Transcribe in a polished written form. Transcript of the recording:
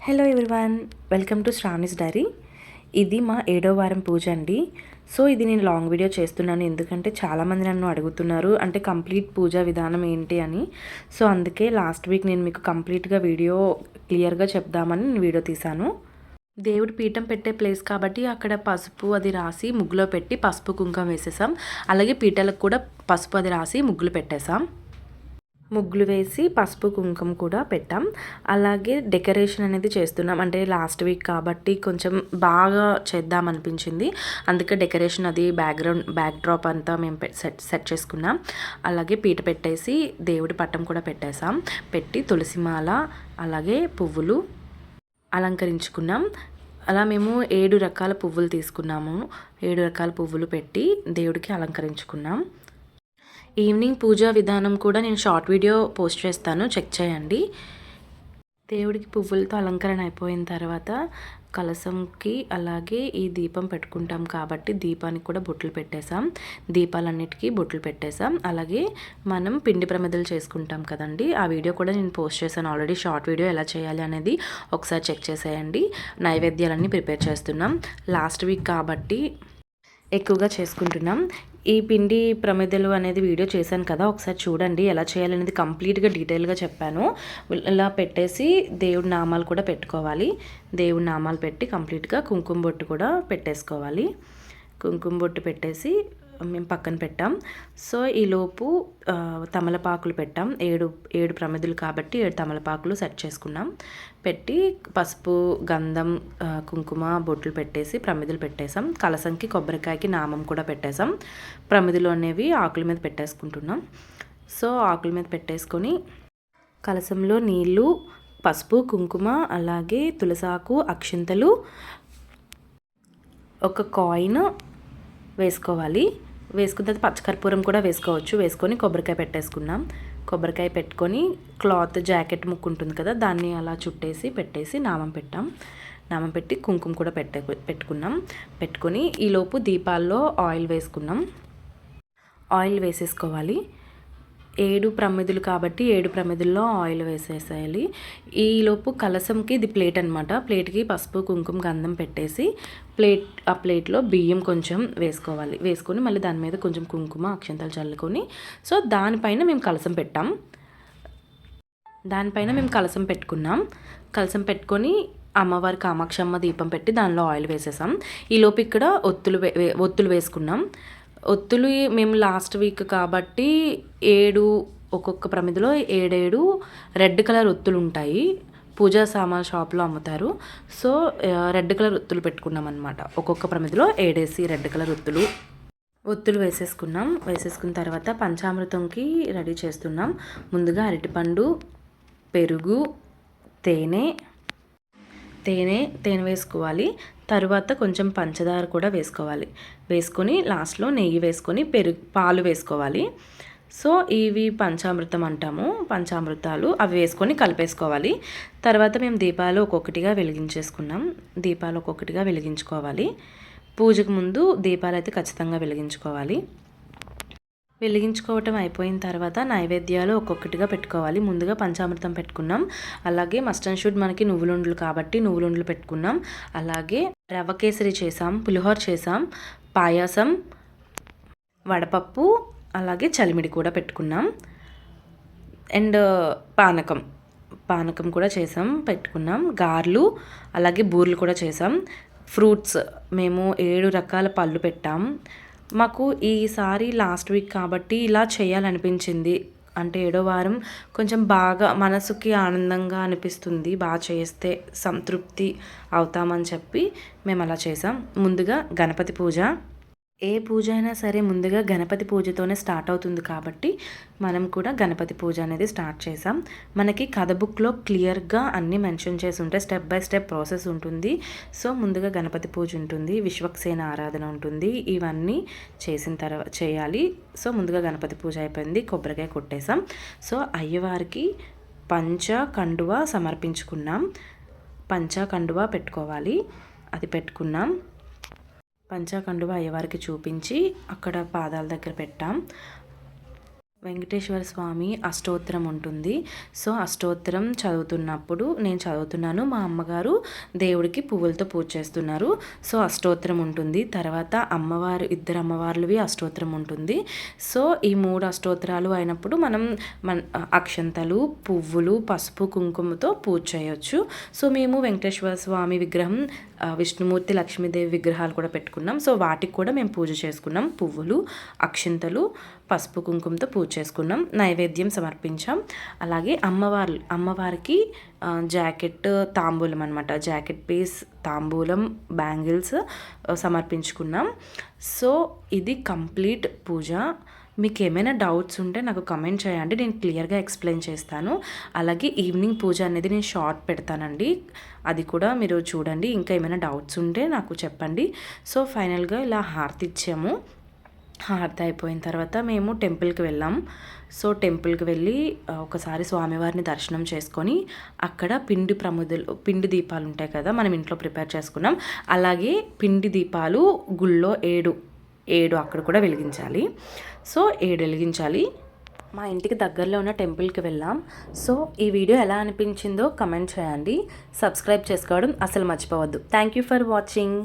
Hello everyone, welcome to Sravani's diary. ఇది మా 7వ వారం పూజ అండి. సో ఇది నేను లాంగ్ వీడియో చేస్తున్నాను ఎందుకంటే చాలామంది నన్ను అడుగుతున్నారు అంటే కంప్లీట్ పూజా విధానం ఏంటి అని. సో అందుకే లాస్ట్ వీక్ నేను మీకు కంప్లీట్గా వీడియో క్లియర్గా చెప్దామని నేను వీడియో తీశాను. దేవుడి పీఠం పెట్టే ప్లేస్ కాబట్టి అక్కడ పసుపు అది రాసి ముగ్గులో పెట్టి పసుపు కుంకుమ వేసేసాం. అలాగే పీటలకు కూడా పసుపు అది రాసి ముగ్గులు పెట్టేసాం. ముగ్గులు వేసి పసుపు కుంకుమ కూడా పెట్టాం. అలాగే డెకరేషన్ అనేది చేస్తున్నాం. అంటే లాస్ట్ వీక్ కాబట్టి కొంచెం బాగా చేద్దాం అనిపించింది. అందుకే డెకరేషన్ అది బ్యాక్ డ్రాప్ అంతా మేము సెట్ చేసుకున్నాం. అలాగే పీట పెట్టేసి దేవుడి పట్టం కూడా పెట్టేసాం. పెట్టి తులసిమాల అలాగే పువ్వులు అలంకరించుకున్నాం. అలా మేము 7 రకాల పువ్వులు తీసుకున్నాము. 7 రకాల పువ్వులు పెట్టి దేవుడికి అలంకరించుకున్నాం. ఈవినింగ్ పూజా విధానం కూడా నేను షార్ట్ వీడియో పోస్ట్ చేస్తాను, చెక్ చేయండి. దేవుడికి పువ్వులతో అలంకరణ అయిపోయిన తర్వాత కలశంకి అలాగే ఈ దీపం పెట్టుకుంటాం కాబట్టి దీపానికి కూడా బొట్లు పెట్టేసాం. దీపాలన్నిటికీ బొట్లు పెట్టేసాం. అలాగే మనం పిండి ప్రమిదలు చేసుకుంటాం కదండి, ఆ వీడియో కూడా నేను పోస్ట్ చేశాను ఆల్రెడీ. షార్ట్ వీడియో ఎలా చేయాలి అనేది ఒకసారి చెక్ చేసేయండి. నైవేద్యాలన్నీ ప్రిపేర్ చేస్తున్నాం. లాస్ట్ వీక్ కాబట్టి ఎక్కువగా చేసుకుంటున్నాం. ఈ పిండి ప్రమిదలు అనేది వీడియో చేశాను కదా, ఒకసారి చూడండి ఎలా చేయాలనేది కంప్లీట్గా డీటెయిల్గా చెప్పాను. ఇలా పెట్టేసి దేవుడి నామాలు కూడా పెట్టుకోవాలి. దేవుడి నామాలు పెట్టి కంప్లీట్గా కుంకుమ బొట్టు కూడా పెట్టేసుకోవాలి. కుంకుమ బొట్టు పెట్టేసి మేము పక్కన పెట్టాం. సో ఈలోపు తమలపాకులు పెట్టాం. 7 ప్రమిదలు కాబట్టి 7 తమలపాకులు సెట్ చేసుకున్నాం. పెట్టి పసుపు గంధం కుంకుమ బొట్లు పెట్టేసి ప్రమిదలు పెట్టేసాం. కలసంకి కొబ్బరికాయకి నామం కూడా పెట్టేసాం. ప్రమిదలు అనేవి ఆకుల మీద పెట్టేసుకుంటున్నాం. సో ఆకుల మీద పెట్టేసుకొని కలసంలో నీళ్ళు, పసుపు కుంకుమ అలాగే తులసాకు, అక్షింతలు, ఒక కాయిన్ వేసుకోవాలి. వేసుకున్న తర్వాత పచ్చకర్పూరం కూడా వేసుకోవచ్చు. వేసుకొని కొబ్బరికాయ పెట్టేసుకున్నాం. కొబ్బరికాయ పెట్టుకొని క్లాత్ జాకెట్ ముక్కు ఉంటుంది కదా, దాన్ని అలా చుట్టేసి పెట్టేసి నామం పెట్టాం. నామం పెట్టి కుంకుమ కూడా పెట్టుకున్నాం. పెట్టుకొని ఈలోపు దీపాల్లో ఆయిల్ వేసుకున్నాం. ఆయిల్ వేసేసుకోవాలి. 7 ప్రమిదలు కాబట్టి 7 ప్రమిదల్లో ఆయిల్ వేసేసేయాలి. ఈలోపు కలసంకి ఇది ప్లేట్ అనమాట. ప్లేట్కి పసుపు కుంకుమ గంధం పెట్టేసి ఆ ప్లేట్లో బియ్యం కొంచెం వేసుకోవాలి. వేసుకొని మళ్ళీ దాని మీద కొంచెం కుంకుమ అక్షంతలు చల్లుకొని సో దానిపైన మేము కలసం పెట్టాం. దానిపైన మేము కలసం పెట్టుకున్నాం. కలసం పెట్టుకొని అమ్మవారి కామాక్షమ్మ దీపం పెట్టి దానిలో ఆయిల్ వేసేసాం. ఈలోపు ఇక్కడ ఒత్తులు వేసుకున్నాం. ఒత్తులు మేము లాస్ట్ వీక్ కాబట్టి 7 ఒక్కొక్క ప్రమిదలో 7 రెడ్ కలర్ ఒత్తులు ఉంటాయి. పూజా సామాన్ షాప్లో అమ్ముతారు. సో రెడ్ కలర్ ఒత్తులు పెట్టుకున్నాం అనమాట. ఒక్కొక్క ప్రమిదలో 7 రెడ్ కలర్ ఒత్తులు వేసేసుకున్నాం. వేసేసుకున్న తర్వాత పంచామృతంకి రెడీ చేస్తున్నాం. ముందుగా అరటిపండు, పెరుగు, తేనె వేసుకోవాలి. తరువాత కొంచెం పంచదార కూడా వేసుకోవాలి. వేసుకొని లాస్ట్లో నెయ్యి వేసుకొని పాలు వేసుకోవాలి. సో ఇవి పంచామృతం అంటాము. పంచామృతాలు అవి వేసుకొని కలిపేసుకోవాలి. తర్వాత మేము దీపాలు ఒక్కొక్కటిగా వెలిగించుకోవాలి. పూజకు ముందు దీపాలు అయితే ఖచ్చితంగా వెలిగించుకోవటం అయిపోయిన తర్వాత నైవేద్యాలు ఒక్కొక్కటిగా పెట్టుకోవాలి. ముందుగా పంచామృతం పెట్టుకున్నాం. అలాగే మస్ట్ అండ్ షుడ్ మనకి నువ్వులుండలు కాబట్టి నువ్వులుండలు పెట్టుకున్నాం. అలాగే రవ్వ కేసరి చేసాం, పులిహోర చేసాం, పాయాసం, వడపప్పు, అలాగే చలిమిడి కూడా పెట్టుకున్నాం. అండ్ పానకం కూడా పెట్టుకున్నాం. గారెలు అలాగే బూరెలు కూడా చేసాం. ఫ్రూట్స్ మేము 7 రకాల పళ్ళు పెట్టాం. మాకు ఈసారి లాస్ట్ వీక్ కాబట్టి ఇలా చేయాలనిపించింది. అంటే 7వ వారం కొంచెం బాగా మనసుకి ఆనందంగా అనిపిస్తుంది. బాగా చేస్తే సంతృప్తి అవుతామని చెప్పి మేము అలా చేసాం. ముందుగా గణపతి పూజ. ఏ పూజ అయినా సరే ముందుగా గణపతి పూజతోనే స్టార్ట్ అవుతుంది కాబట్టి మనం కూడా గణపతి పూజ అనేది స్టార్ట్ చేసాం. మనకి కథ బుక్లో క్లియర్గా అన్నీ మెన్షన్ చేసి ఉంటాయి. స్టెప్ బై స్టెప్ ప్రాసెస్ ఉంటుంది. సో ముందుగా గణపతి పూజ ఉంటుంది, విశ్వక్సేన ఆరాధన ఉంటుంది. ఇవన్నీ చేసిన తర్వాత చేయాలి. సో ముందుగా గణపతి పూజ అయిపోయింది. కొబ్బరికాయ కొట్టేసాం. సో అయ్యవారికి కండువా సమర్పించుకున్నాం. కండువా పెట్టుకోవాలి. అది పెట్టుకున్నాం. కండువా అయ్యవారికి చూపించి అక్కడ పాదాల దగ్గర పెట్టాం. వెంకటేశ్వర స్వామి అష్టోత్తరం ఉంటుంది. సో అష్టోత్తరం చదువుతున్నప్పుడు నేను చదువుతున్నాను, మా అమ్మగారు దేవుడికి పువ్వులతో పూజ చేస్తున్నారు. సో అష్టోత్తరం ఉంటుంది. తర్వాత ఇద్దరు అమ్మవార్లవి అష్టోత్తరం ఉంటుంది. సో ఈ 3 అష్టోత్తరాలు అయినప్పుడు మనం అక్షంతలు, పువ్వులు, పసుపు, కుంకుమతో పూజ చేయొచ్చు. సో మేము వెంకటేశ్వర స్వామి విగ్రహం, విష్ణుమూర్తి, లక్ష్మీదేవి విగ్రహాలు కూడా పెట్టుకున్నాం. సో వాటికి కూడా మేము పూజ చేసుకున్నాం. పువ్వులు, అక్షింతలు, పసుపు, కుంకుమతో పూజ చేసుకున్నాం. నైవేద్యం సమర్పించాం. అలాగే అమ్మవారికి జాకెట్, తాంబూలం అనమాట, జాకెట్ పీస్, తాంబూలం, బ్యాంగిల్స్ సమర్పించుకున్నాం. సో ఇది కంప్లీట్ పూజ. మీకు ఏమైనా డౌట్స్ ఉంటే నాకు కమెంట్ చేయండి, నేను క్లియర్గా ఎక్స్ప్లెయిన్ చేస్తాను. అలాగే ఈవినింగ్ పూజ అనేది నేను షార్ట్ పెడతానండి, అది కూడా మీరు చూడండి. ఇంకా ఏమైనా డౌట్స్ ఉంటే నాకు చెప్పండి. సో ఫైనల్గా ఇలా హారతి ఇచ్చాము. హారతి అయిపోయిన తర్వాత మేము టెంపుల్కి వెళ్ళాం. సో టెంపుల్కి వెళ్ళి ఒకసారి స్వామివారిని దర్శనం చేసుకొని అక్కడ పిండి దీపాలు ఉంటాయి కదా, మనం ఇంట్లో ప్రిపేర్ చేసుకున్నాం. అలాగే పిండి దీపాలు గుళ్ళో 7 అక్కడ కూడా వెలిగించాలి. సో 7 వెలిగించాలి. మా ఇంటికి దగ్గరలో ఉన్న టెంపుల్కి వెళ్ళాం. సో ఈ వీడియో ఎలా అనిపించిందో కమెంట్ చేయండి. సబ్స్క్రైబ్ చేసుకోవడం అసలు మర్చిపోవద్దు. Thank you for watching.